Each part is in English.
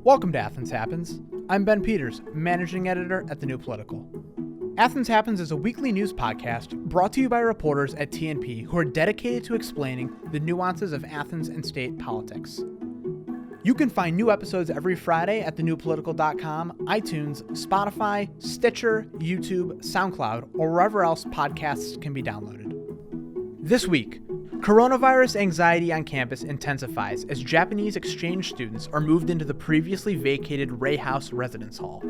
Welcome to Athens Happens. I'm Ben Peters, managing editor at The New Political. Athens Happens is a weekly news podcast brought to you by reporters at TNP who are dedicated to explaining the nuances of Athens and state politics. You can find new episodes every Friday at thenewpolitical.com, iTunes, Spotify, Stitcher, YouTube, SoundCloud, or wherever else podcasts can be downloaded. This week, coronavirus anxiety on campus intensifies as Japanese exchange students are moved into the previously vacated Wray House residence hall.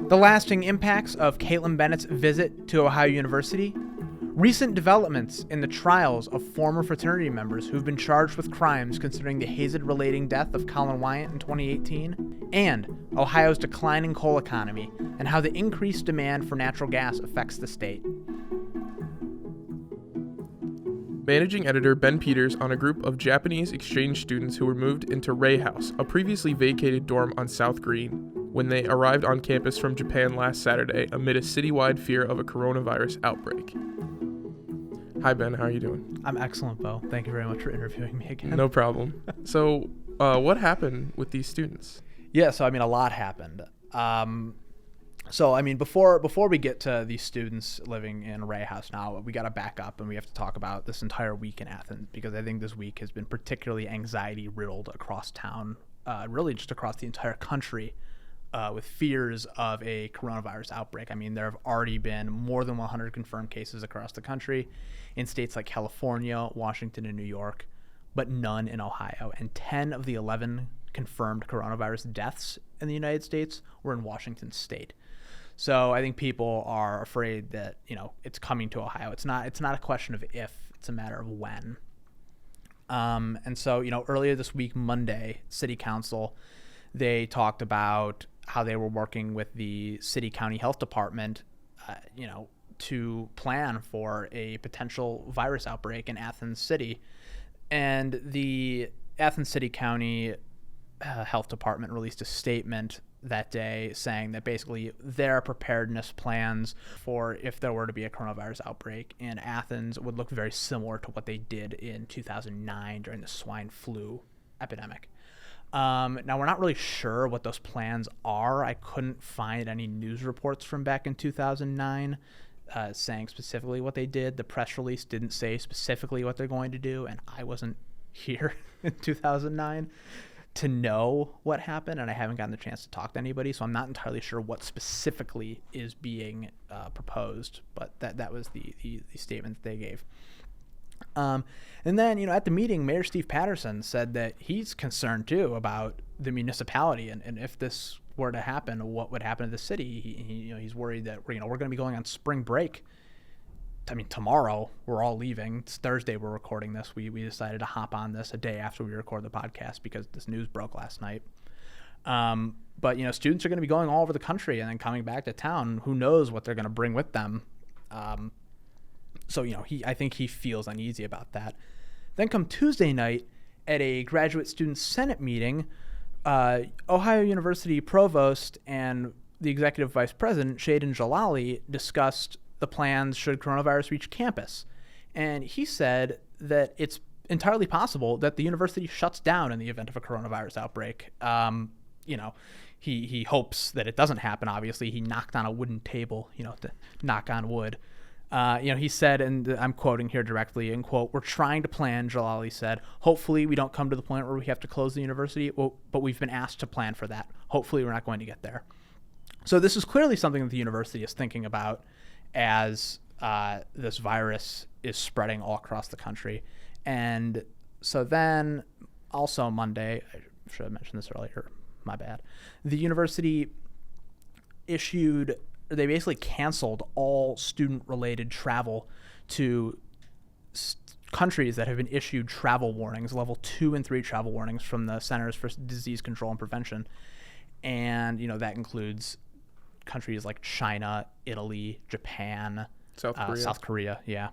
The lasting impacts of Kaitlin Bennett's visit to Ohio University, recent developments in the trials of former fraternity members who've been charged with crimes considering the hazing-related death of Colin Wiant in 2018, and Ohio's declining coal economy and how the increased demand for natural gas affects the state. Managing editor Ben Peters on a group of Japanese exchange students who were moved into Wray House, a previously vacated dorm on South Green, when they arrived on campus from Japan last Saturday amid a citywide fear of a coronavirus outbreak. Hi, Ben. How are you doing? I'm excellent, Bo. Thank you very much for interviewing me again. No problem. So, what happened with these students? Yeah, a lot happened. Before we get to these students living in Wray House now, we got to back up and we have to talk about this entire week in Athens, because I think this week has been particularly anxiety-riddled across town, really just across the entire country, with fears of a coronavirus outbreak. There have already been more than 100 confirmed cases across the country in states like California, Washington, and New York, but none in Ohio. And 10 of the 11 confirmed coronavirus deaths in the United States were in Washington state. So I think people are afraid that, it's coming to Ohio. It's not a question of if, it's a matter of when. Earlier this week, Monday, City Council, they talked about how they were working with the city county health department, to plan for a potential virus outbreak in Athens City. And the Athens City County health department released a statement that day saying that basically their preparedness plans for if there were to be a coronavirus outbreak in Athens would look very similar to what they did in 2009 during the swine flu epidemic. Now, we're not really sure what those plans are. I couldn't find any news reports from back in 2009 saying specifically what they did. The press release didn't say specifically what they're going to do, and I wasn't here in 2009 to know what happened, and I haven't gotten the chance to talk to anybody, so I'm not entirely sure what specifically is being proposed, but that was the statement that they gave. And then, at the meeting, Mayor Steve Patterson said that he's concerned, too, about the municipality, and if this were to happen, what would happen to the city. He's worried that, we're going to be going on spring break. Tomorrow we're all leaving. It's Thursday we're recording this. We decided to hop on this a day after we record the podcast because this news broke last night. But students are going to be going all over the country and then coming back to town. Who knows what they're going to bring with them. I think he feels uneasy about that. Then come Tuesday night at a graduate student senate meeting, Ohio University provost and the executive vice president, Shadin Jalali, discussed the plans should coronavirus reach campus. And he said that it's entirely possible that the university shuts down in the event of a coronavirus outbreak. He hopes that it doesn't happen, obviously. He knocked on a wooden table, to knock on wood. He said, and I'm quoting here directly, in quote, "We're trying to plan," Jalali said. "Hopefully we don't come to the point where we have to close the university, but we've been asked to plan for that. Hopefully we're not going to get there." So this is clearly something that the university is thinking about as this virus is spreading all across the country. And so then also Monday, I should have mentioned this earlier, my bad, the university they basically canceled all student-related travel to countries that have been issued travel warnings, level 2 and 3 travel warnings from the Centers for Disease Control and Prevention. And, that includes countries like China, Italy, Japan, South Korea, yeah.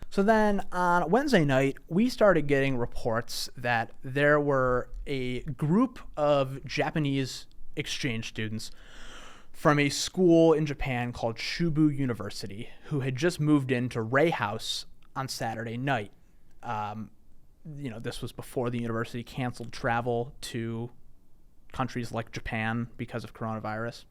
So then on Wednesday night, we started getting reports that there were a group of Japanese exchange students from a school in Japan called Chubu University who had just moved into Wray House on Saturday night. This was before the university canceled travel to countries like Japan because of coronavirus.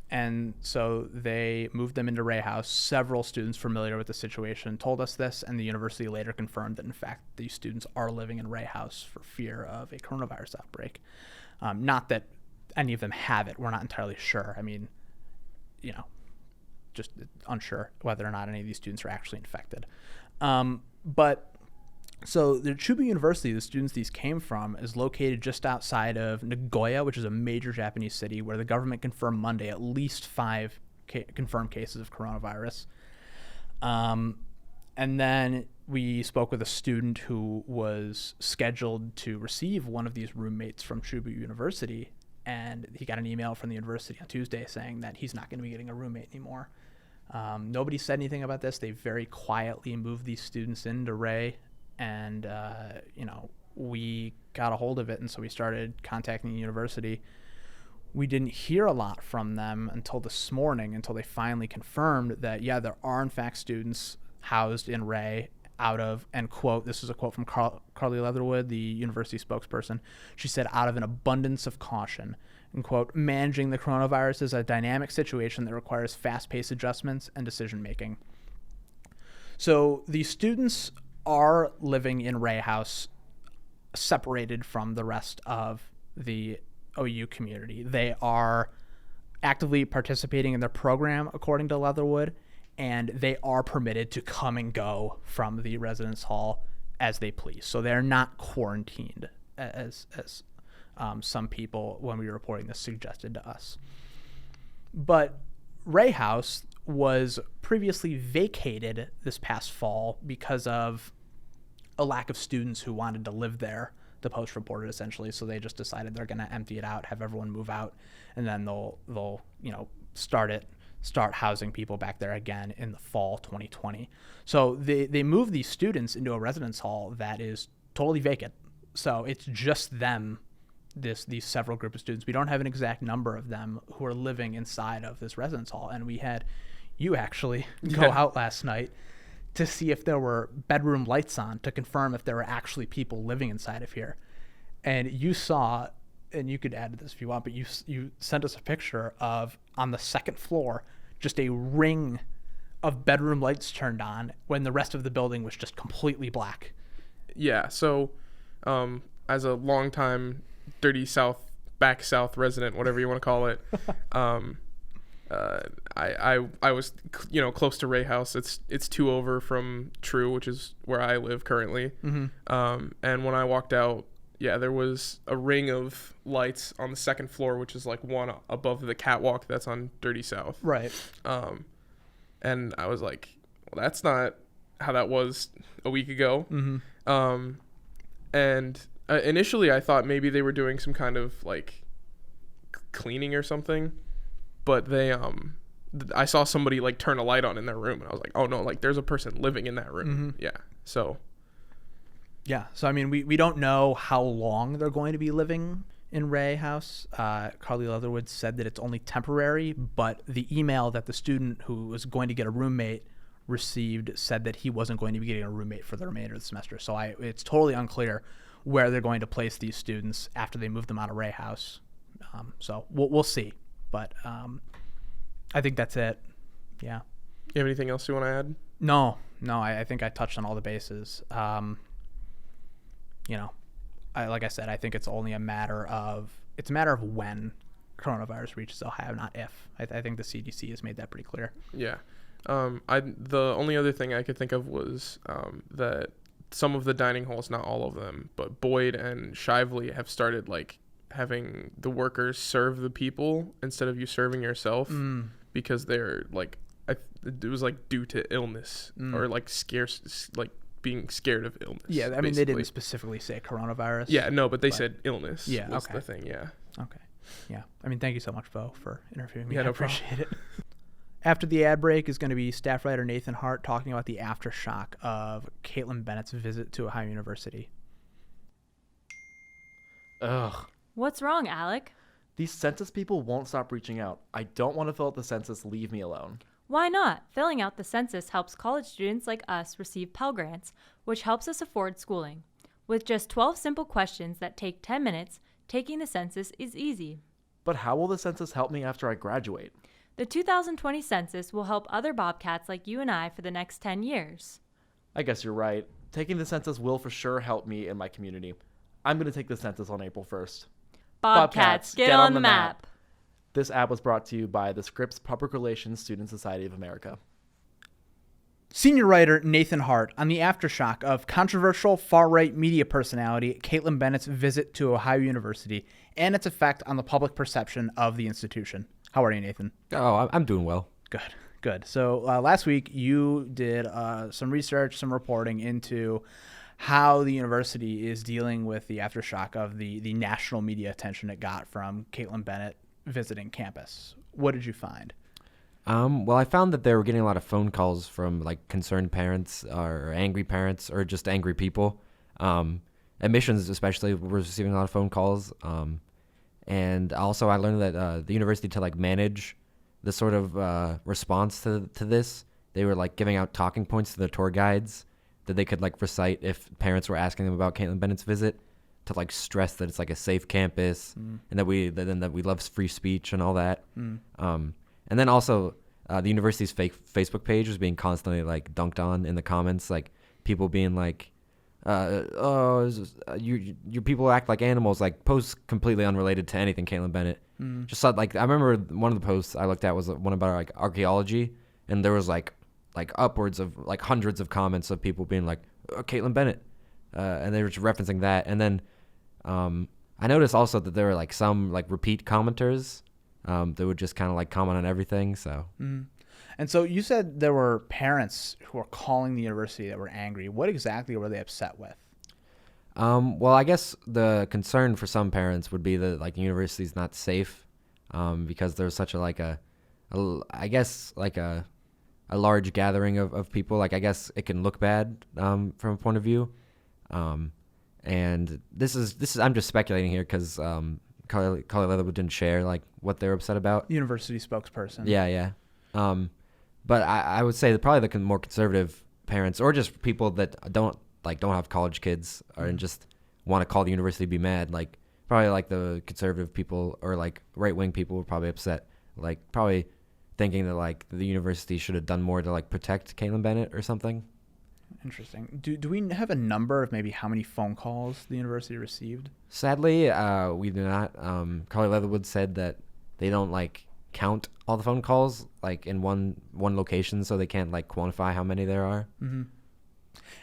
And so they moved them into Wray House. Several students familiar with the situation told us this, and the university later confirmed that, in fact, these students are living in Wray House for fear of a coronavirus outbreak. Not that any of them have it. We're not entirely sure. I mean, just unsure whether or not any of these students are actually infected. But so the Chubu University, the students these came from, is located just outside of Nagoya, which is a major Japanese city where the government confirmed Monday at least 5 confirmed cases of coronavirus. And then we spoke with a student who was scheduled to receive one of these roommates from Chubu University, and he got an email from the university on Tuesday saying that he's not going to be getting a roommate anymore. Nobody said anything about this. They very quietly moved these students into Wray. And, we got a hold of it, and so we started contacting the university. We didn't hear a lot from them until this morning, until they finally confirmed that, yeah, there are, in fact, students housed in Wray out of, and quote, this is a quote from Carly Leatherwood, the university spokesperson. She said, out of an abundance of caution, and quote, managing the coronavirus is a dynamic situation that requires fast-paced adjustments and decision-making. So these students are living in Wray House, separated from the rest of the OU community. They are actively participating in their program, according to Leatherwood, and they are permitted to come and go from the residence hall as they please. So they're not quarantined, as some people, when we were reporting this, suggested to us. But Wray House was previously vacated this past fall because of a lack of students who wanted to live there, the Post reported, essentially. So they just decided they're going to empty it out, have everyone move out, and then they'll start housing people back there again in the fall 2020. So they moved these students into a residence hall that is totally vacant. So it's just them, these several group of students. We don't have an exact number of them who are living inside of this residence hall. And we had you actually go out last night to see if there were bedroom lights on to confirm if there were actually people living inside of here. And you saw, and you could add to this if you want, but you sent us a picture of, on the second floor, just a ring of bedroom lights turned on when the rest of the building was just completely black. Yeah, so as a longtime dirty south, back south resident, whatever you want to call it, I was close to Wray House. It's 2 over from True, which is where I live currently. Mm-hmm. And when I walked out, there was a ring of lights on the second floor, which is like one above the catwalk that's on Dirty South. Right. And I was like, well, that's not how that was a week ago. Mm-hmm. And initially I thought maybe they were doing some kind of like cleaning or something. But I saw somebody like turn a light on in their room, and I was like, oh no, like there's a person living in that room. Mm-hmm. Yeah. So I mean, we don't know how long they're going to be living in Wray House. Carly Leatherwood said that it's only temporary, but the email that the student who was going to get a roommate received said that he wasn't going to be getting a roommate for the remainder of the semester. So it's totally unclear where they're going to place these students after they move them out of Wray House. So we'll see. But I think that's it. Yeah. You have anything else you want to add? No, I think I touched on all the bases. Like I said, I think it's only a matter of when coronavirus reaches Ohio, not if. I think the CDC has made that pretty clear. Yeah. The only other thing I could think of was that some of the dining halls, not all of them, but Boyd and Shively have started like having the workers serve the people instead of you serving yourself, because they're like, it was like due to illness or like scarce, like being scared of illness. Yeah, I mean, they didn't specifically say coronavirus. Yeah, no, but they said illness. Yeah, was the thing. Yeah. Okay. Yeah. I mean, thank you so much, Bo, for interviewing me. Yeah, I appreciate it. After the ad break is going to be staff writer Nathan Hart talking about the aftershock of Kaitlin Bennett's visit to Ohio University. Ugh. What's wrong, Alec? These census people won't stop reaching out. I don't want to fill out the census. Leave me alone. Why not? Filling out the census helps college students like us receive Pell Grants, which helps us afford schooling. With just 12 simple questions that take 10 minutes, taking the census is easy. But how will the census help me after I graduate? The 2020 census will help other Bobcats like you and I for the next 10 years. I guess you're right. Taking the census will for sure help me in my community. I'm going to take the census on April 1st. Bobcats, get on the map. This app was brought to you by the Scripps Public Relations Student Society of America. Senior writer Nathan Hart on the aftershock of controversial far-right media personality Kaitlin Bennett's visit to Ohio University and its effect on the public perception of the institution. How are you, Nathan? Oh, I'm doing well. Good. So last week you did some research, some reporting into how the university is dealing with the aftershock of the national media attention it got from Kaitlin Bennett visiting campus. What did you find? Well, I found that they were getting a lot of phone calls from like concerned parents or angry parents or just angry people. Admissions especially were receiving a lot of phone calls. And also I learned that the university, to like manage the sort of response to this, they were like giving out talking points to the tour guides that they could like recite if parents were asking them about Kaitlin Bennett's visit, to like stress that it's like a safe campus and that we love free speech and all that. And then also the university's Facebook page was being constantly like dunked on in the comments, like people being like, you people act like animals, like posts completely unrelated to anything Kaitlin Bennett. Just saw, like, I remember one of the posts I looked at was one about like archaeology, and there was like upwards of like hundreds of comments of people being like, Kaitlin Bennett, and they were just referencing that. And then I noticed also that there were like some like repeat commenters that would just kind of like comment on everything. So. And so you said there were parents who were calling the university that were angry. What exactly were they upset with? Well, I guess the concern for some parents would be that like the university's not safe, because there's such a large gathering of people. Like, I guess it can look bad from a point of view. And this is I'm just speculating here because Colin Wiant didn't share like what they're upset about. University spokesperson. Yeah. But I would say that probably the more conservative parents, or just people that don't have college kids and just want to call the university be mad, like probably like the conservative people or like right-wing people were probably upset, like probably thinking that like the university should have done more to like protect Kaitlin Bennett or something. Interesting. Do we have a number of maybe how many phone calls the university received? Sadly, we do not. Colin Wiant said that they don't like count all the phone calls like in one location, so they can't like quantify how many there are.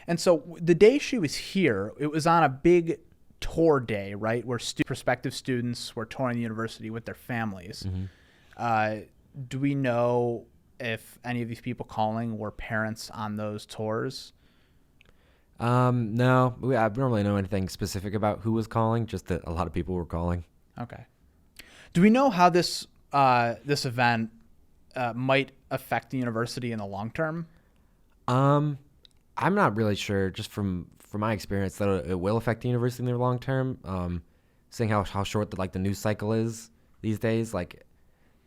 And so the day she was here, it was on a big tour day, right, where prospective students were touring the university with their families. Do we know if any of these people calling were parents on those tours? No, I don't really know anything specific about who was calling, just that a lot of people were calling. Okay. Do we know how this event might affect the university in the long term? I'm not really sure, just from my experience, that it will affect the university in the long term. Seeing how short the news cycle is these days, like,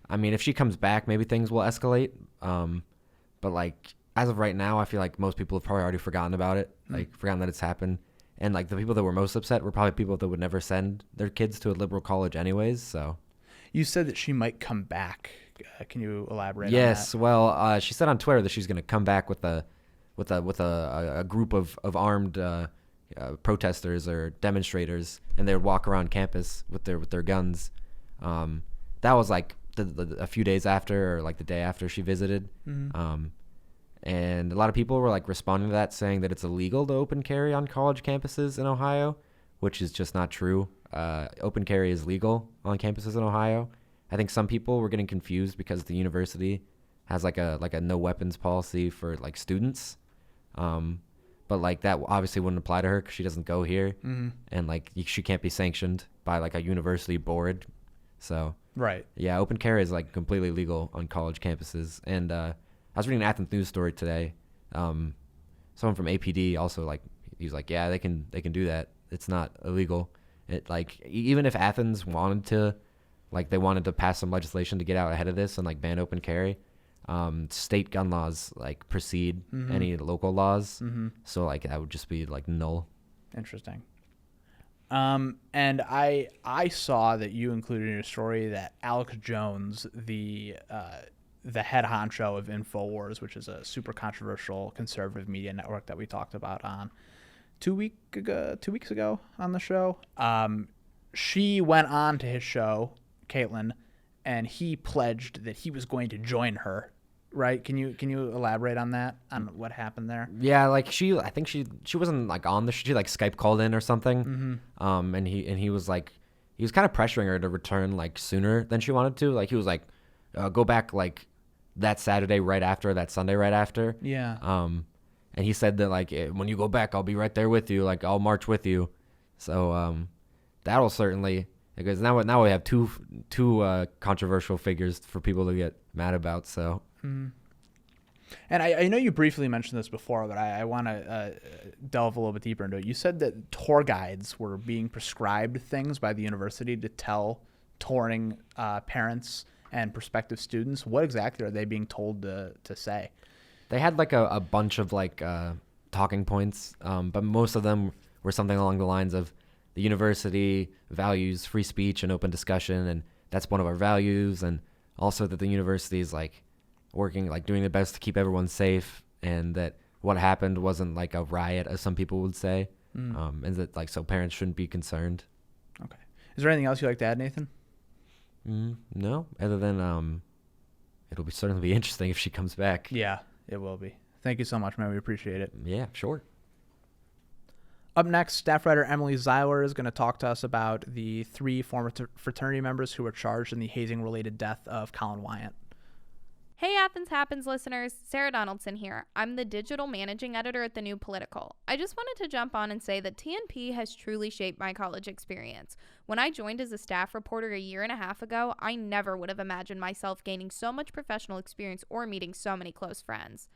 I mean, if she comes back, maybe things will escalate. But like as of right now, I feel like most people have probably already forgotten about it, like forgotten that it's happened. And like the people that were most upset were probably people that would never send their kids to a liberal college anyways. So. You said that she might come back. Can you elaborate on that? Yes. Well, she said on Twitter that she's going to come back with a group of armed protesters or demonstrators, and they would walk around campus with their guns. That was like a few days after, or like the day after she visited. And a lot of people were like responding to that, saying that it's illegal to open carry on college campuses in Ohio, which is just not true. Open carry is legal on campuses in Ohio. I think some people were getting confused because the university has like a no weapons policy for like students. But like that obviously wouldn't apply to her because she doesn't go here, and like she can't be sanctioned by like a university board. So right, yeah, open carry is like completely legal on college campuses. And I was reading an Athens news story today. Someone from APD also like he was like, yeah, they can do that. It's not illegal. It like even if Athens wanted to, like they wanted to pass some legislation to get out ahead of this and like ban open carry. State gun laws like precede any local laws, so like that would just be like null. Interesting. And I saw that you included in your story that Alex Jones, the head honcho of InfoWars, which is a super controversial conservative media network that we talked about on 2 weeks ago on the show. She went on to his show, Kaitlin, and he pledged that he was going to join her. Right? Can you elaborate on that, on what happened there? Yeah, like I think she wasn't like on the show. She like Skype called in or something. Mm-hmm. And he was like, he was kind of pressuring her to return like sooner than she wanted to. Like he was like, go back like that Saturday right after, that Sunday right after. Yeah. And he said that like when you go back, I'll be right there with you. Like I'll march with you. So that'll certainly, because now we have two controversial figures for people to get mad about. So. Mm-hmm. And I know you briefly mentioned this before, but I want to delve a little bit deeper into it. You said that tour guides were being prescribed things by the university to tell touring parents and prospective students. What exactly are they being told to say? They had like a bunch of like talking points, but most of them were something along the lines of the university values free speech and open discussion, and that's one of our values, and also that the university is like working, like doing the best to keep everyone safe, and that what happened wasn't like a riot, as some people would say, and that like so parents shouldn't be concerned. Okay. Is there anything else you'd like to add, Nathan? No, other than it'll certainly be interesting if she comes back. Yeah, it will be. Thank you so much, man. We appreciate it. Yeah, sure. Up next, staff writer Emily Zeiler is going to talk to us about the 3 former fraternity members who were charged in the hazing-related death of Colin Wiant. Hey Athens Happens listeners, Sarah Donaldson here. I'm the digital managing editor at The New Political. I just wanted to jump on and say that TNP has truly shaped my college experience. When I joined as a staff reporter a year and a half ago, I never would have imagined myself gaining so much professional experience or meeting so many close friends.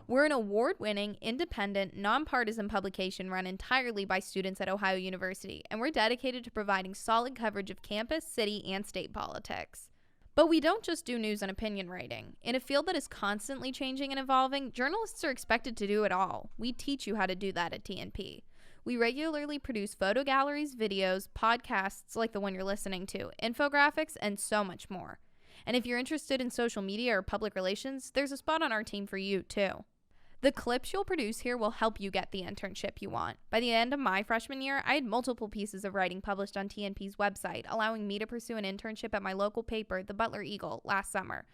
We're an award-winning, independent, nonpartisan publication run entirely by students at Ohio University, and we're dedicated to providing solid coverage of campus, city, and state politics. But we don't just do news and opinion writing. In a field that is constantly changing and evolving, journalists are expected to do it all. We teach you how to do that at TNP. We regularly produce photo galleries, videos, podcasts like the one you're listening to, infographics, and so much more. And if you're interested in social media or public relations, there's a spot on our team for you, too. The clips you'll produce here will help you get the internship you want. By the end of my freshman year, I had multiple pieces of writing published on TNP's website, allowing me to pursue an internship at my local paper, the Butler Eagle, last summer.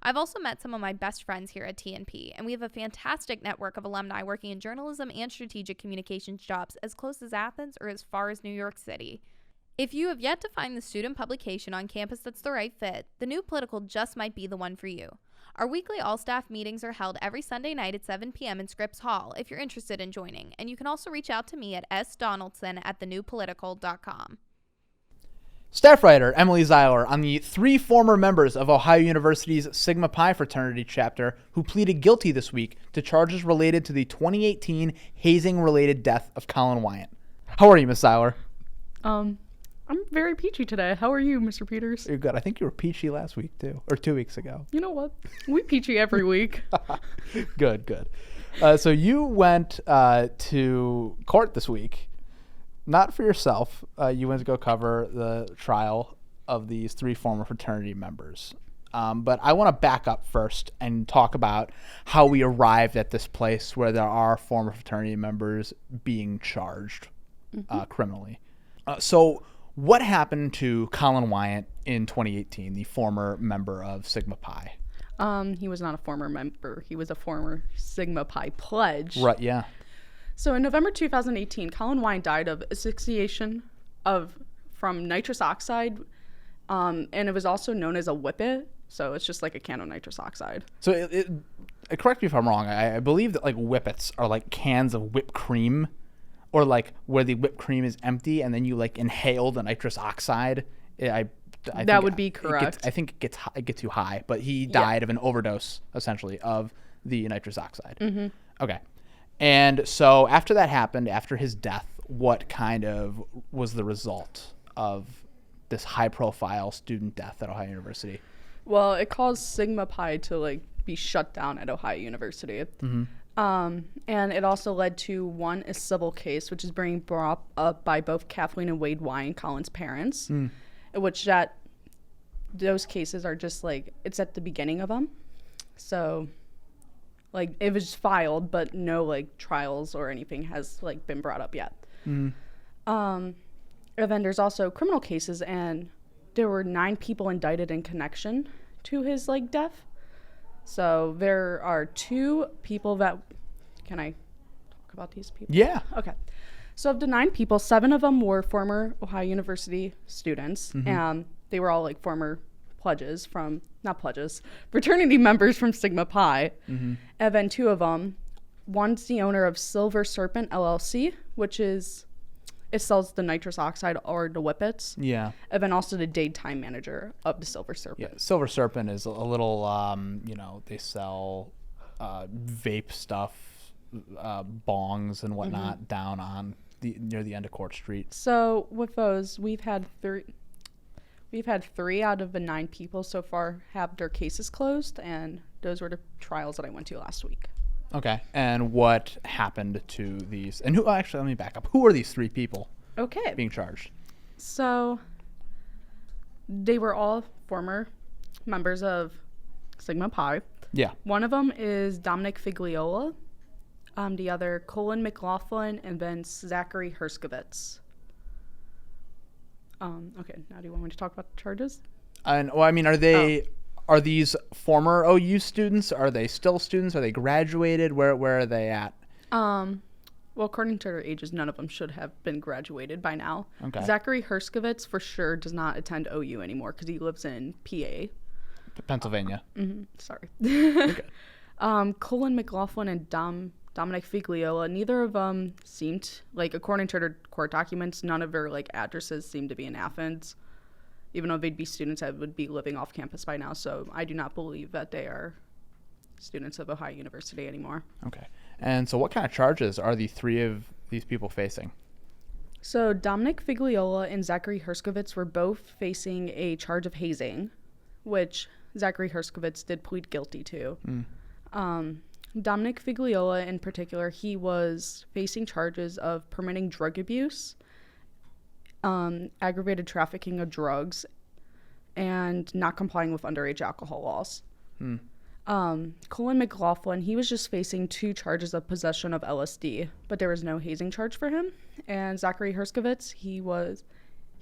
I've also met some of my best friends here at TNP, and we have a fantastic network of alumni working in journalism and strategic communications jobs as close as Athens or as far as New York City. If you have yet to find the student publication on campus that's the right fit, The New Political just might be the one for you. Our weekly all-staff meetings are held every Sunday night at 7 p.m. in Scripps Hall if you're interested in joining, and you can also reach out to me at sdonaldson@thenewpolitical.com. Staff writer Emily Zeiler on the 3 former members of Ohio University's Sigma Pi fraternity chapter who pleaded guilty this week to charges related to the 2018 hazing-related death of Colin Wiant. How are you, Miss Zeiler? I'm very peachy today. How are you, Mr. Peters? You're good. I think you were peachy last week, too, or 2 weeks ago. You know what? We peachy every week. Good. So you went to court this week, not for yourself. You went to go cover the trial of these 3 former fraternity members. But I want to back up first and talk about how we arrived at this place where there are former fraternity members being charged criminally. So what happened to Colin Wiant in 2018, the former member of Sigma Pi? He was not a former member. He was a former Sigma Pi pledge. Right, yeah. So in November 2018, Colin Wiant died of asphyxiation from nitrous oxide, and it was also known as a whippet. So it's just like a can of nitrous oxide. So correct me if I'm wrong. I believe that like whippets are like cans of whipped cream, or like where the whipped cream is empty and then you like inhale the nitrous oxide. I that would be correct. I think it gets you high, but he died of an overdose essentially of the nitrous oxide. Mm-hmm. Okay. And so after that happened, after his death, what kind of was the result of this high profile student death at Ohio University? Well, it caused Sigma Pi to like be shut down at Ohio University. Mm-hmm. And it also led to a civil case, which is being brought up by both Kaitlin and Wade Wyatt, Colin's parents, which those cases are just like, it's at the beginning of them. So like it was filed, but no like trials or anything has like been brought up yet. And then there's also criminal cases, and there were 9 people indicted in connection to his like death. So there are 2 people that, can I talk about these people? Yeah. Okay. So of the 9 people, 7 of them were former Ohio University students, and they were all like former fraternity members from Sigma Pi. And then 2 of them, one's the owner of Silver Serpent LLC, which is, it sells the nitrous oxide or the whippets. Yeah. And then also the daytime manager of the Silver Serpent. Yeah. Silver Serpent is a little, they sell vape stuff, bongs and whatnot down on near the end of Court Street. So with those, we've had 3 out of the 9 people so far have their cases closed, and those were the trials that I went to last week. Okay. And what happened to these? And who? Actually, let me back up. Who are these 3 people Okay. being charged? So they were all former members of Sigma Pi. Yeah. One of them is Dominic Figliola. The other, Colin McLaughlin, and then Zachary Herskovitz. Okay, now do you want me to talk about the charges? And well, I mean, are these former OU students? Are they still students? Are they graduated? Where are they at? Well, according to their ages, none of them should have been graduated by now. Okay. Zachary Herskovitz for sure does not attend OU anymore because he lives in PA. Pennsylvania. Sorry. Colin McLaughlin and Dominic Figliola, neither of them seemed, like, according to their court documents, none of their, like, addresses seem to be in Athens, even though they'd be students that would be living off campus by now. So I do not believe that they are students of Ohio University anymore. Okay. And so what kind of charges are the 3 of these people facing? So Dominic Figliola and Zachary Herskovitz were both facing a charge of hazing, which Zachary Herskovitz did plead guilty to. Dominic Figliola in particular, he was facing charges of permitting drug abuse, aggravated trafficking of drugs, and not complying with underage alcohol laws. Colin McLaughlin, he was just facing 2 charges of possession of LSD, but there was no hazing charge for him. And Zachary Herskovitz, he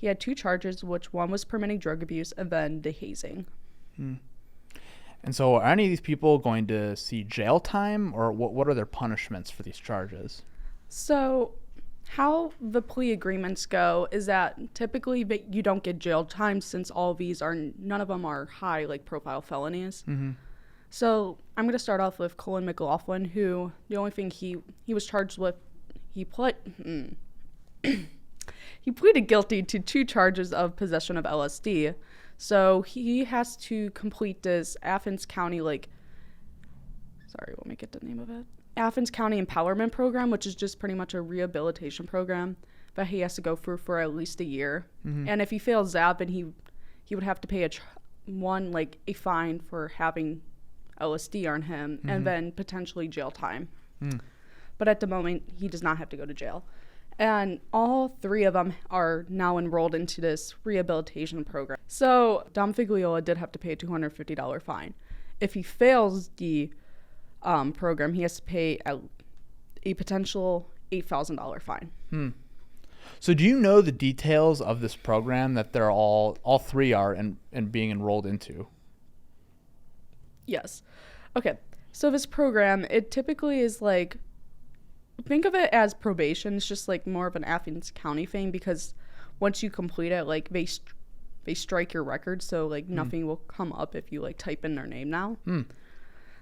had 2 charges, which one was permitting drug abuse and then the hazing. And so are any of these people going to see jail time, or what are their punishments for these charges? So how the plea agreements go is that typically you don't get jail time, since none of them are high, like, profile felonies. So I'm going to start off with Colin McLaughlin, who the only thing he was charged with, he pleaded guilty to 2 charges of possession of LSD. So he has to complete this Athens County, let me get the name of it. Athens County Empowerment Program, which is just pretty much a rehabilitation program that he has to go through for at least a year. And if he fails that, then he would have to pay a fine for having LSD on him, and then potentially jail time. But at the moment, he does not have to go to jail. And all 3 of them are now enrolled into this rehabilitation program. So Dom Figliola did have to pay a $250 fine. If he fails the program, he has to pay a potential $8,000 fine. So do you know the details of this program that they're all 3 are and being enrolled into? Yes. Okay. So this program, it typically is like, think of it as probation. It's just like more of an Athens County thing, because once you complete it, like, they strike your record, so like nothing will come up if you like type in their name now.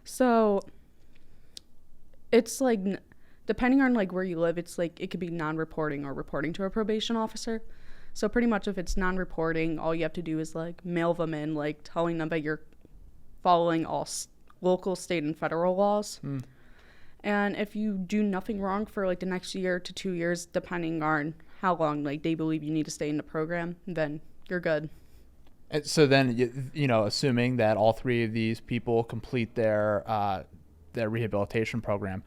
So it's like, depending on like where you live, it's like it could be non-reporting or reporting to a probation officer. So pretty much if it's non-reporting, all you have to do is like mail them in, like telling them that you're following all local, state, and federal laws. And if you do nothing wrong for like the next year to 2 years, depending on how long like they believe you need to stay in the program, then you're good. And so then, assuming that all 3 of these people complete their their rehabilitation program,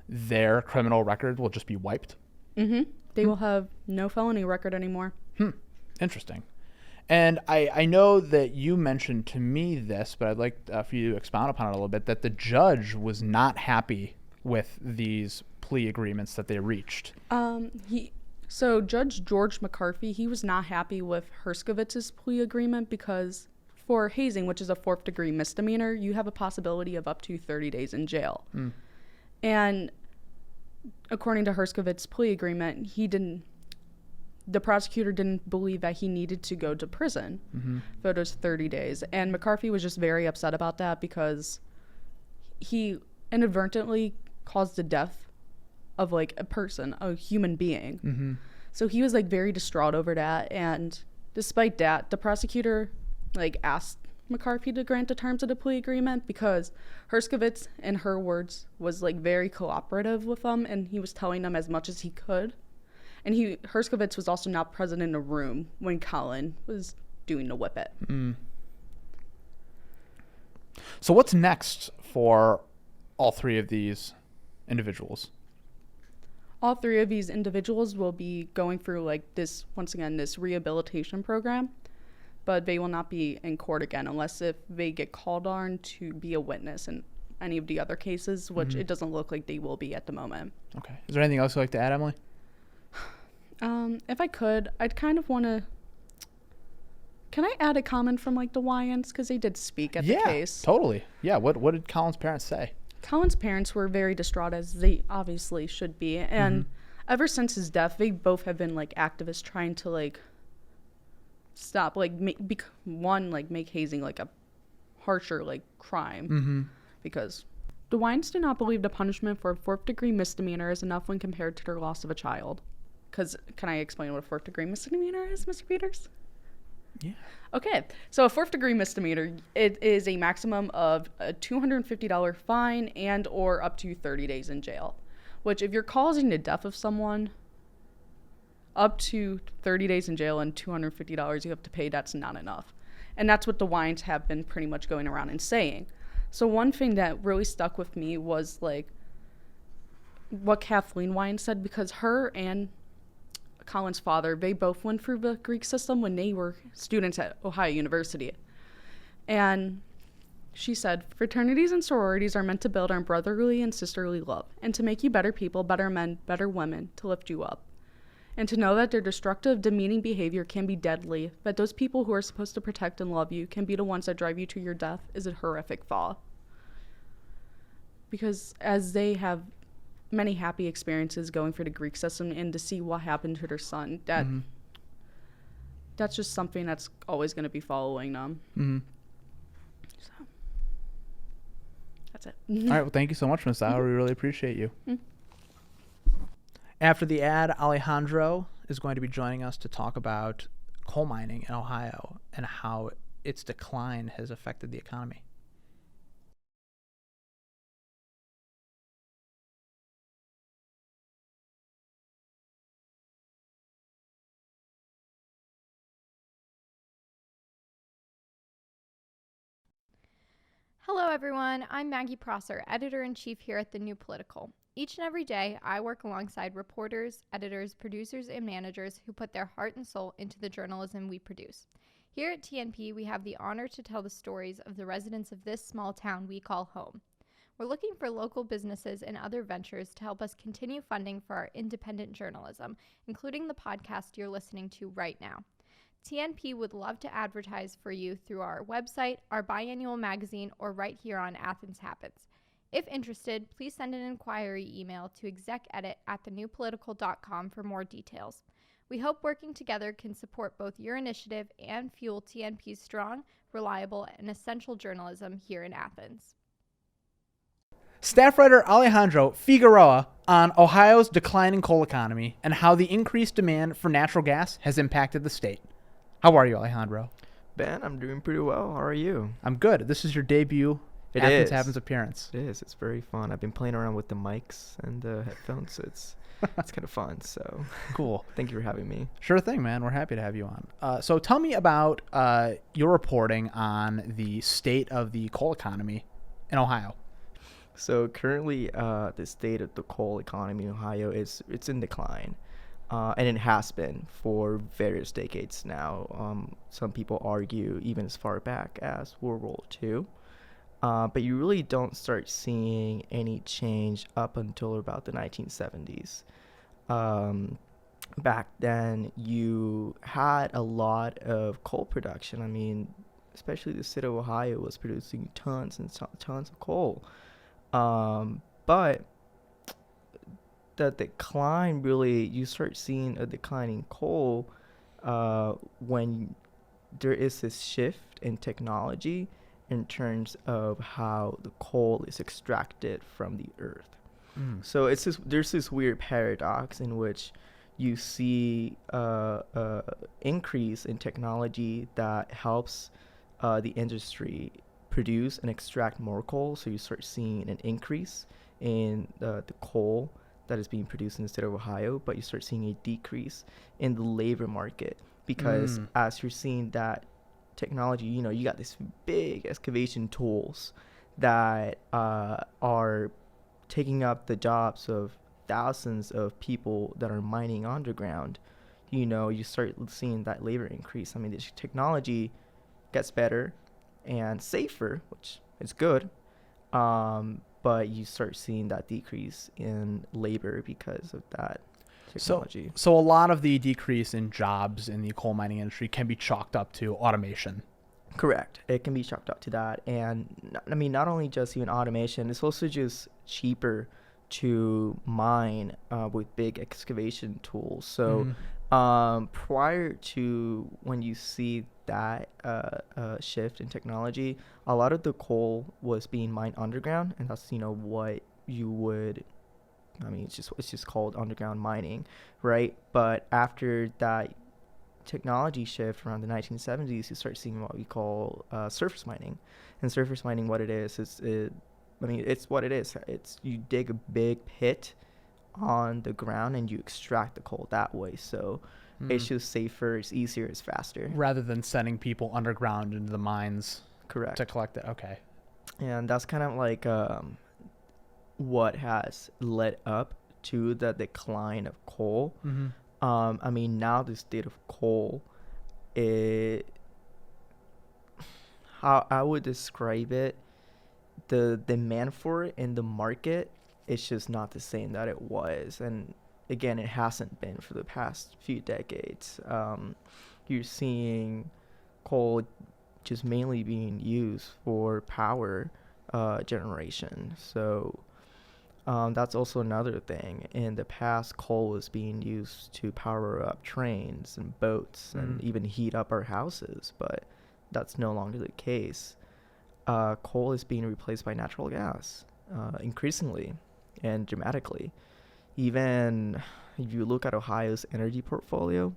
their criminal record will just be wiped. They will have no felony record anymore. Interesting. And I know that you mentioned to me this, but I'd like for you to expound upon it a little bit, that the judge was not happy with these plea agreements that they reached. So Judge George McCarthy, he was not happy with Herskowitz's plea agreement because for hazing, which is a 4th degree misdemeanor, you have a possibility of up to 30 days in jail. And according to Herskowitz's plea agreement, the prosecutor didn't believe that he needed to go to prison for those 30 days. And McCarthy was just very upset about that because he inadvertently caused the death of like a person, a human being. So he was like very distraught over that. And despite that, the prosecutor like asked McCarthy to grant the terms of the plea agreement because Herskowitz, in her words, was like very cooperative with them, and he was telling them as much as he could. And Herskowitz was also not present in the room when Colin was doing the whip it. So what's next for all three of these individuals? All three of these individuals will be going through like this, once again, this rehabilitation program, but they will not be in court again unless if they get called on to be a witness in any of the other cases, which it doesn't look like they will be at the moment. Okay. Is there anything else you'd like to add, Emily? If I could, I'd kind of want to. Can I add a comment from like the Wyants because they did speak at the case? Totally. Yeah. What did Colin's parents say? Colin's parents were very distraught, as they obviously should be, and ever since his death, they both have been like activists trying to like stop, like make hazing like a harsher like crime, because the Wyants do not believe the punishment for a 4th degree misdemeanor is enough when compared to their loss of a child. Because can I explain what a 4th degree misdemeanor is, Mr. Peters? Yeah. Okay, so a 4th degree misdemeanor, it is a maximum of a $250 fine and or up to 30 days in jail, which if you're causing the death of someone, up to 30 days in jail and $250 you have to pay, that's not enough. And that's what the Wyants have been pretty much going around and saying. So one thing that really stuck with me was like what Kaitlin Bennett said, because her and Colin's father, they both went through the Greek system when they were students at Ohio University. And she said, fraternities and sororities are meant to build on brotherly and sisterly love, and to make you better people, better men, better women, to lift you up. And to know that their destructive, demeaning behavior can be deadly, that those people who are supposed to protect and love you can be the ones that drive you to your death is a horrific thought. Because as they have many happy experiences going through the Greek system, and to see what happened to their son, that's just something that's always going to be following them. So that's it. All right. Well, thank you so much, Ms. Sauer. We really appreciate you. After the ad, Alejandro is going to be joining us to talk about coal mining in Ohio and how its decline has affected the economy. Hello, everyone. I'm Maggie Prosser, editor-in-chief here at The New Political. Each and every day, I work alongside reporters, editors, producers, and managers who put their heart and soul into the journalism we produce. Here at TNP, we have the honor to tell the stories of the residents of this small town we call home. We're looking for local businesses and other ventures to help us continue funding for our independent journalism, including the podcast you're listening to right now. TNP would love to advertise for you through our website, our biannual magazine, or right here on Athens Happens. If interested, please send an inquiry email to execedit@thenewpolitical.com for more details. We hope working together can support both your initiative and fuel TNP's strong, reliable, and essential journalism here in Athens. Staff writer Alejandro Figueroa on Ohio's declining coal economy and how the increased demand for natural gas has impacted the state. How are you, Alejandro? Ben, I'm doing pretty well. How are you? I'm good. This is your debut Athens Happens appearance. It is. It's very fun. I've been playing around with the mics and the headphones, so it's kind of fun. So cool. Thank you for having me. Sure thing, man. We're happy to have you on. So tell me about your reporting on the state of the coal economy in Ohio. So currently, the state of the coal economy in Ohio it's in decline, and it has been for various decades now. Some people argue even as far back as World War II. But you really don't start seeing any change up until about the 1970s. Back then, you had a lot of coal production. I mean, especially the state of Ohio was producing tons and tons of coal. But the decline really, you start seeing a decline in coal when there is this shift in technology in terms of how the coal is extracted from the earth. So there's this weird paradox in which you see increase in technology that helps the industry produce and extract more coal. So you start seeing an increase in the coal that is being produced in the state of Ohio, but you start seeing a decrease in the labor market because as you're seeing that technology, you got these big excavation tools that are taking up the jobs of thousands of people that are mining underground. You start seeing that labor increase. I mean, the technology gets better and safer, which is good, but you start seeing that decrease in labor because of that technology. So a lot of the decrease in jobs in the coal mining industry can be chalked up to automation. Correct. It can be chalked up to that. And not only just even automation, it's also just cheaper to mine with big excavation tools. So prior to when you see that shift in technology, a lot of the coal was being mined underground, and that's what you would. I mean, it's just called underground mining, right? But after that technology shift around the 1970s, you start seeing what we call surface mining. And surface mining, what it is it's what it is. It's you dig a big pit on the ground and you extract the coal that way. So it's just safer, it's easier, it's faster. Rather than sending people underground into the mines. Correct. To collect it. Okay. And that's kind of like what has led up to the decline of coal. I mean, now the state of coal, how I would describe it, the demand for it in the market is just not the same that it was. And again, it hasn't been for the past few decades. You're seeing coal just mainly being used for power generation. So that's also another thing. In the past, coal was being used to power up trains and boats and even heat up our houses, but that's no longer the case. Coal is being replaced by natural gas increasingly and dramatically. Even if you look at Ohio's energy portfolio,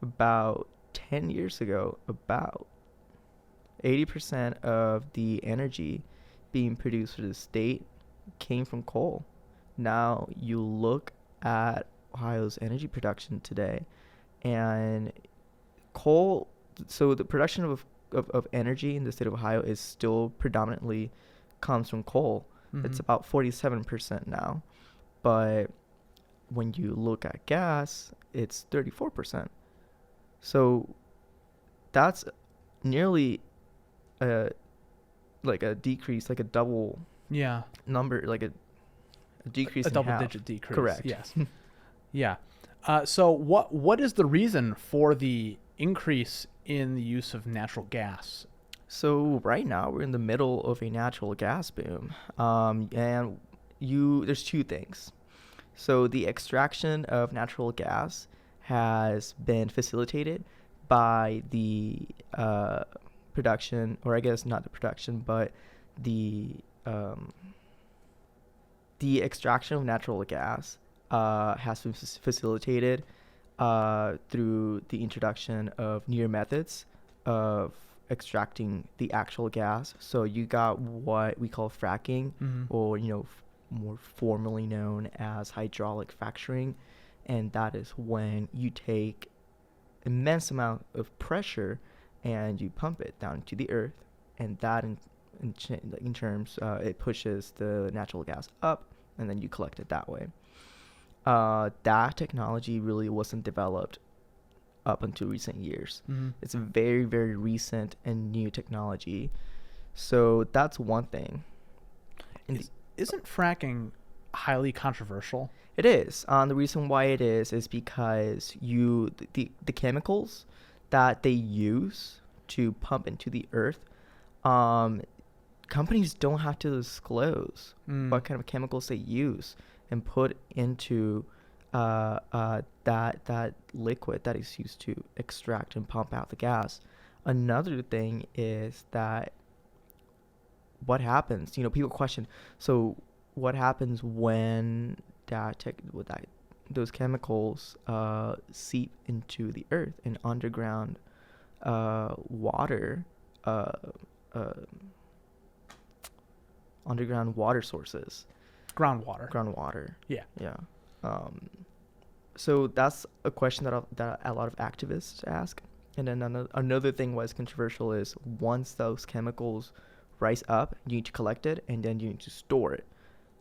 about 10 years ago, about 80% of the energy being produced for the state came from coal. Now you look at Ohio's energy production today, and coal, so the production of energy in the state of Ohio is still predominantly comes from coal. It's about 47% now. But when you look at gas, it's 34%. So that's nearly like a decrease, like a double number, like a decrease, a in double-digit half. decrease. Correct. Yes. Yeah. So what is the reason for the increase in the use of natural gas? So right now we're in the middle of a natural gas boom, and there's two things. So the extraction of natural gas has been facilitated by the production, or I guess not the production, but the extraction of natural gas has been facilitated through the introduction of newer methods of extracting the actual gas. So you got what we call fracking, or more formally known as hydraulic fracturing, and that is when you take immense amount of pressure and you pump it down to the earth, and that in terms, it pushes the natural gas up, and then you collect it that way. That technology really wasn't developed up until recent years. It's a very, very recent and new technology. So that's one thing. Isn't fracking highly controversial? It is. The reason why it is because the chemicals that they use to pump into the earth, companies don't have to disclose what kind of chemicals they use and put into that liquid that is used to extract and pump out the gas. Another thing is that what happens, people question, so what happens when those chemicals seep into the earth and underground water sources? Groundwater. Yeah. So that's a question that a lot of activists ask. And then another thing what's controversial is once those chemicals rise up, you need to collect it, and then you need to store it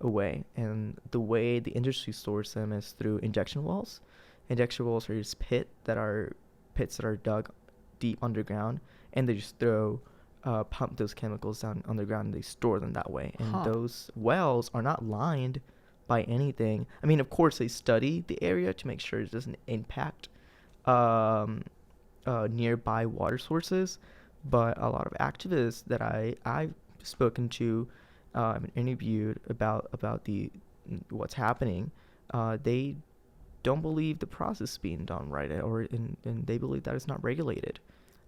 away. And the way the industry stores them is through injection wells. Injection wells are just pits that are dug deep underground, and they just pump those chemicals down underground, and they store them that way. And those wells are not lined by anything. I mean, of course, they study the area to make sure it doesn't impact nearby water sources. But a lot of activists that I've spoken to and interviewed about what's happening, they don't believe the process is being done right, and they believe that it's not regulated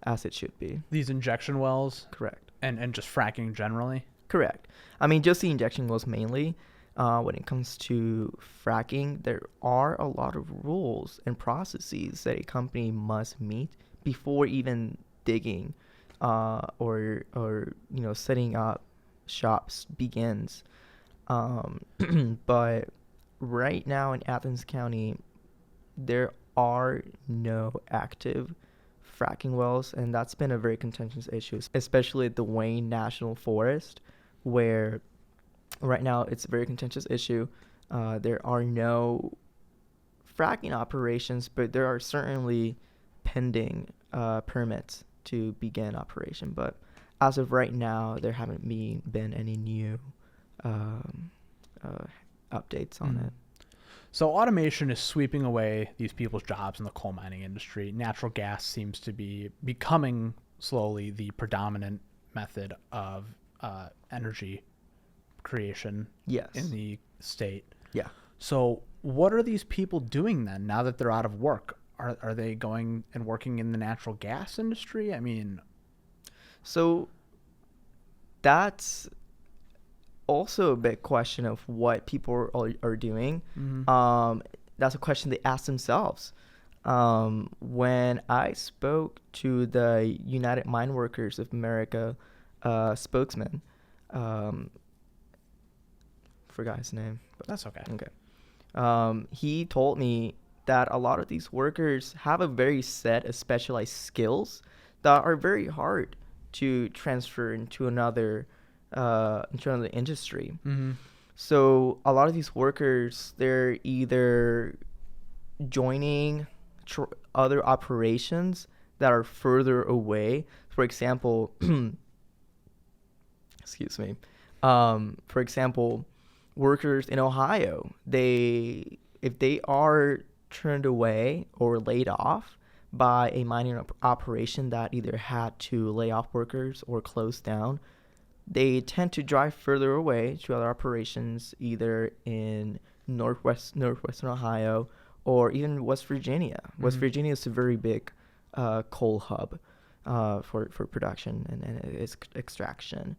as it should be. These injection wells? Correct. And just fracking generally? Correct. I mean, just the injection wells mainly. When it comes to fracking, there are a lot of rules and processes that a company must meet before even digging or setting up shops begins. But right now in Athens County, there are no active fracking wells, and that's been a very contentious issue, especially at the Wayne National Forest, where right now it's a very contentious issue. There are no fracking operations, but there are certainly pending permits to begin operation. But as of right now, there haven't been any new updates on it. So automation is sweeping away these people's jobs in the coal mining industry. Natural gas seems to be becoming slowly the predominant method of energy creation in the state. Yeah. So what are these people doing then now that they're out of work? Are they going and working in the natural gas industry? I mean, so that's also a big question of what people are doing. That's a question they ask themselves. When I spoke to the United Mine Workers of America spokesman, forgot his name, but that's okay. He told me that a lot of these workers have a very set of specialized skills that are very hard to transfer into another industry. So a lot of these workers, they're either joining other operations that are further away. For example, for example, workers in Ohio, if they are turned away or laid off by a mining operation that either had to lay off workers or close down, they tend to drive further away to other operations, either in northwestern Ohio or even West Virginia. West Virginia is a very big coal hub for production and its extraction.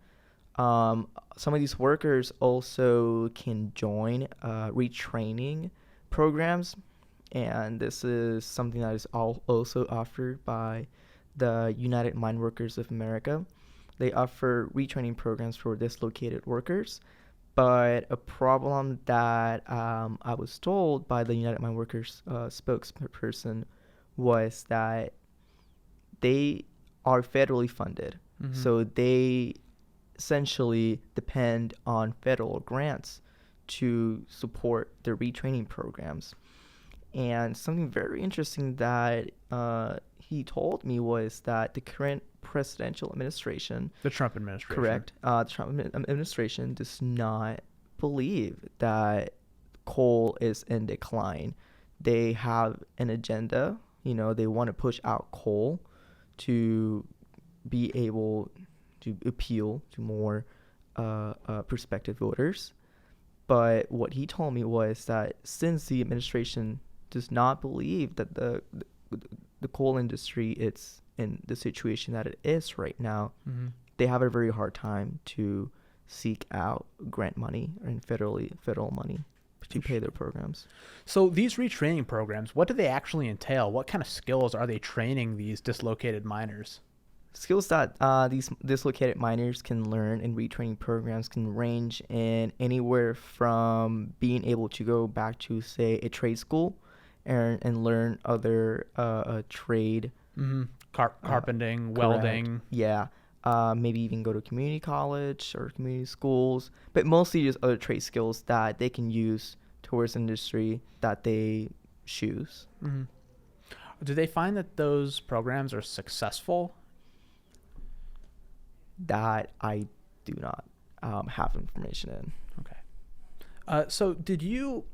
Some of these workers also can join retraining programs, and this is something that is also offered by the United Mine Workers of America. They offer retraining programs for dislocated workers, but a problem that I was told by the United Mine Workers spokesperson was that they are federally funded. So they essentially depend on federal grants to support their retraining programs. And something very interesting that he told me was that the current presidential administration, The Trump administration. correct, the Trump administration does not believe that coal is in decline. They have an agenda, they want to push out coal to be able to appeal to more prospective voters. But what he told me was that since the administration does not believe that the coal industry is in the situation that it is right now, they have a very hard time to seek out grant money and federal money to pay their programs. So these retraining programs, what do they actually entail? What kind of skills are they training these dislocated miners? Skills that these dislocated miners can learn in retraining programs can range in anywhere from being able to go back to, say, a trade school and learn other trade. Carpenting, Correct. welding. Yeah. Maybe even go to community college or community schools, but mostly just other trade skills that they can use towards industry that they choose. Do they find that those programs are successful? That I do not have information in. Okay. So did you,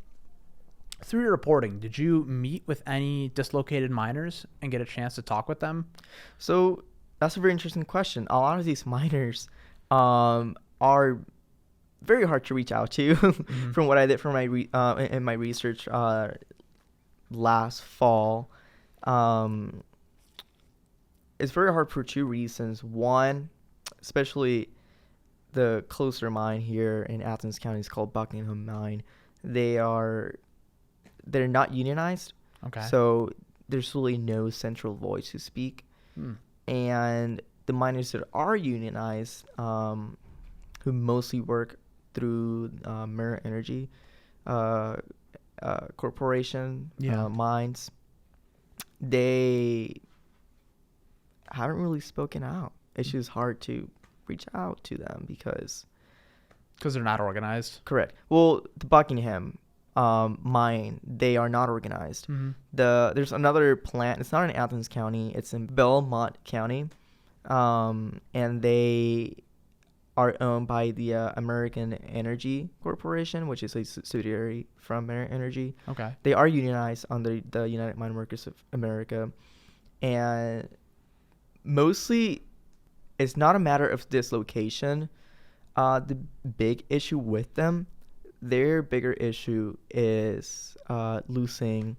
through your reporting, did you meet with any dislocated miners and get a chance to talk with them? So that's a very interesting question. A lot of these miners are very hard to reach out to. From what I did for my in my research last fall, it's very hard for two reasons. One, especially the closer mine here in Athens County is called Buckingham Mine. They're not unionized. Okay. So there's really no central voice to speak. And the miners that are unionized, who mostly work through Mirror Energy Corporation mines, they haven't really spoken out. It's just hard to reach out to them because they're not organized. Correct. Well, the Buckingham mine, they are not organized. There's another plant. It's not in Athens County. It's in Belmont County, and they are owned by the American Energy Corporation, which is a subsidiary from American Energy. Okay. They are unionized under the United Mine Workers of America, and mostly it's not a matter of dislocation. The big issue with them, their bigger issue is losing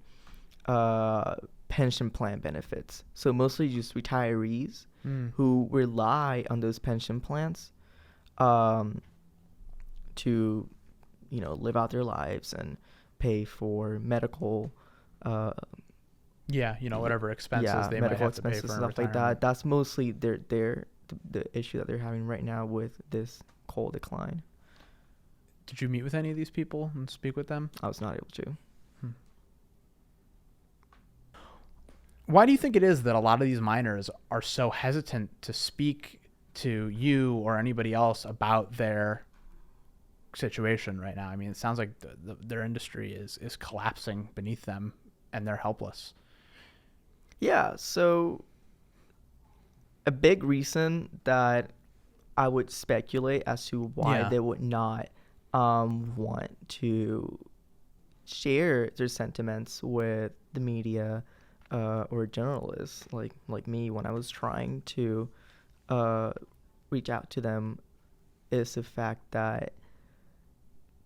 pension plan benefits. So mostly just retirees who rely on those pension plans to, live out their lives and pay for medical. Whatever expenses they might medical have to pay expenses, for stuff like that. That's mostly the issue that they're having right now with this coal decline. Did you meet with any of these people and speak with them? I was not able to. Why do you think it is that a lot of these miners are so hesitant to speak to you or anybody else about their situation right now? I mean, it sounds like their industry is collapsing beneath them and they're helpless. Yeah, so a big reason that I would speculate as to why they would not want to share their sentiments with the media or journalists like me when I was trying to reach out to them is the fact that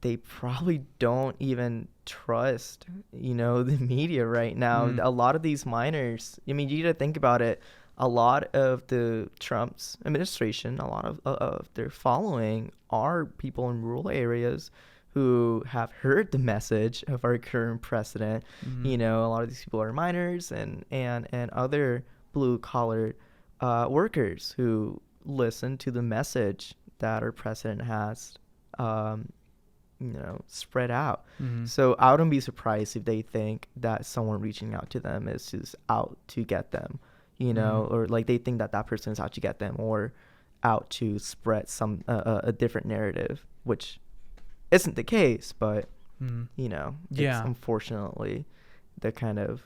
they probably don't even trust, the media right now. A lot of these miners, I mean, you got to think about it. A lot of the Trump's administration, a lot of their following are people in rural areas who have heard the message of our current president. A lot of these people are miners and other blue-collar workers who listen to the message that our president has spread out. So I wouldn't be surprised if they think that someone reaching out to them is just out to get them, or like they think that person is out to get them, or out to spread a different narrative, which isn't the case, but it's unfortunately the kind of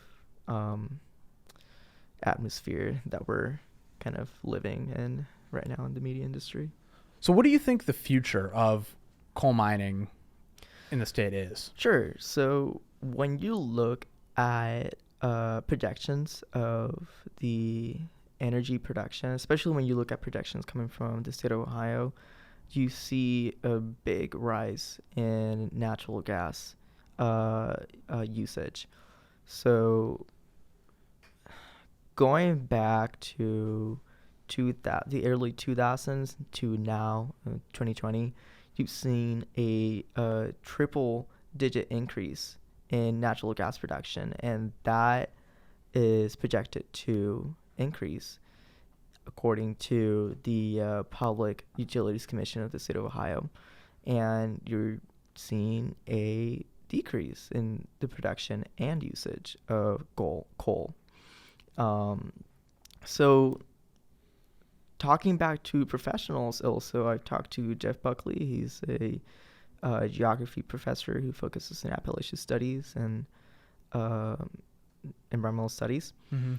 atmosphere that we're kind of living in right now in the media industry. So what do you think the future of coal mining in the state is? Sure. So when you look at projections of the energy production, especially when you look at projections coming from the state of Ohio, you see a big rise in natural gas usage. So going back to the early 2000s to now, 2020, you've seen a triple-digit increase in natural gas production, and that is projected to increase according to the Public Utilities Commission of the state of Ohio. And you're seeing a decrease in the production and usage of coal. So talking back to professionals also, I've talked to Jeff Buckley. He's a geography professor who focuses on Appalachian studies and environmental studies. Mm-hmm.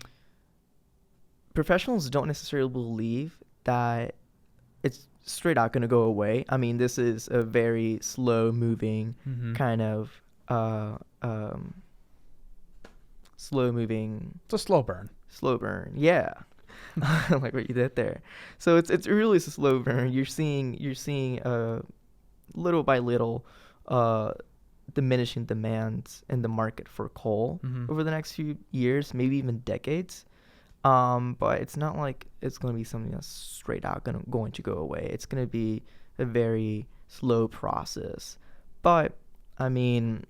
Professionals don't necessarily believe that it's straight out going to go away. I mean, this is a very slow moving kind of slow moving. It's a slow burn. Slow burn, yeah. Like what you did there. So it's really a slow burn. You're seeing little by little diminishing demands in the market for coal over the next few years, maybe even decades. But it's not like it's going to be something that's straight out going to go away. It's going to be a very slow process. But I mean,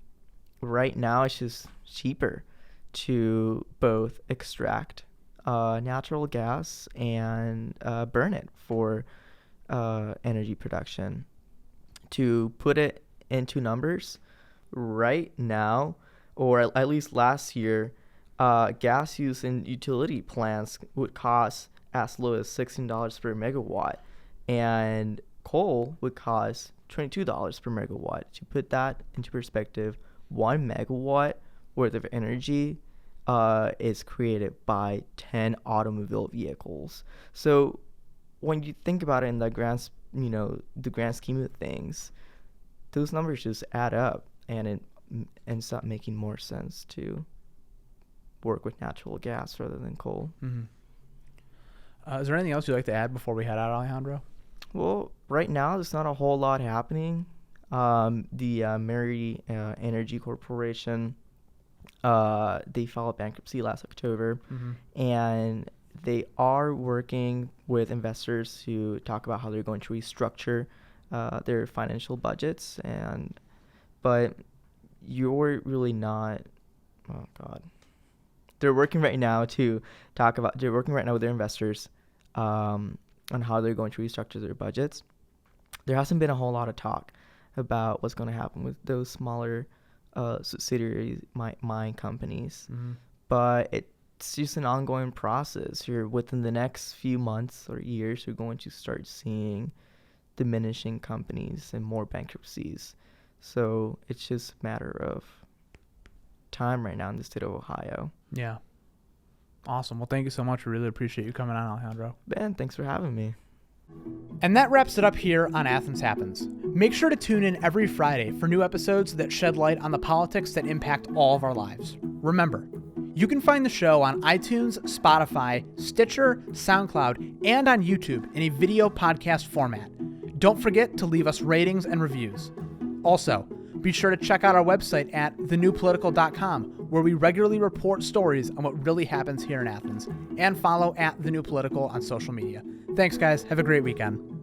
right now it's just cheaper to both extract natural gas and burn it for energy production. To put it into numbers, right now, or at least last year, gas use in utility plants would cost as low as $16 per megawatt, and coal would cost $22 per megawatt. To put that into perspective, 1 megawatt worth of energy is created by 10 automobile vehicles. So when you think about it in the grand scheme of things, those numbers just add up, and it ends up making more sense to work with natural gas rather than coal. Is there anything else you'd like to add before we head out, Alejandro? Well, right now there's not a whole lot happening. The Mary Energy Corporation, they filed bankruptcy last October, and they are working with investors to talk about how they're going to restructure their financial budgets, but you're really not. Oh God. They're working right now with their investors on how they're going to restructure their budgets. There hasn't been a whole lot of talk about what's going to happen with those smaller subsidiary mine companies, but it's just an ongoing process. Within the next few months or years, you're going to start seeing diminishing companies and more bankruptcies. So it's just a matter of time right now in the state of Ohio. Yeah. Awesome. Well, thank you so much. We really appreciate you coming on, Alejandro. Ben, thanks for having me. And that wraps it up here on Athens Happens. Make sure to tune in every Friday for new episodes that shed light on the politics that impact all of our lives. Remember, you can find the show on iTunes, Spotify, Stitcher, SoundCloud, and on YouTube in a video podcast format. Don't forget to leave us ratings and reviews. Also, be sure to check out our website at thenewpolitical.com, where we regularly report stories on what really happens here in Athens, and follow at The New Political on social media. Thanks, guys. Have a great weekend.